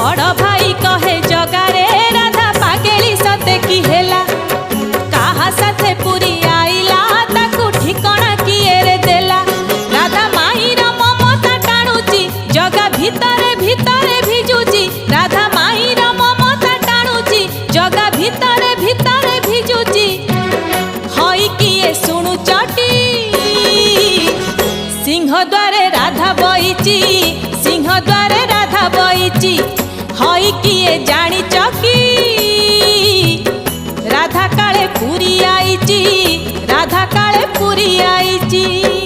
बड़ भाई कहे जगारे राधा पागेली सते की हेला कहा साथे पुरी आइला ताकू ठिकाना किए रे देला राधा माईर ममता टाणुची जगा भितरे भितरे भिजुची राधा माईर ममता टाणुची जगा भितरे भितरे भिजुची हई किए शुणु चटी सिंह द्वारे राधा बईची सिंह द्वारे राधा बईची हई किए जानी चकी राधा काले पुरी आईची राधा काले पुरी आईची।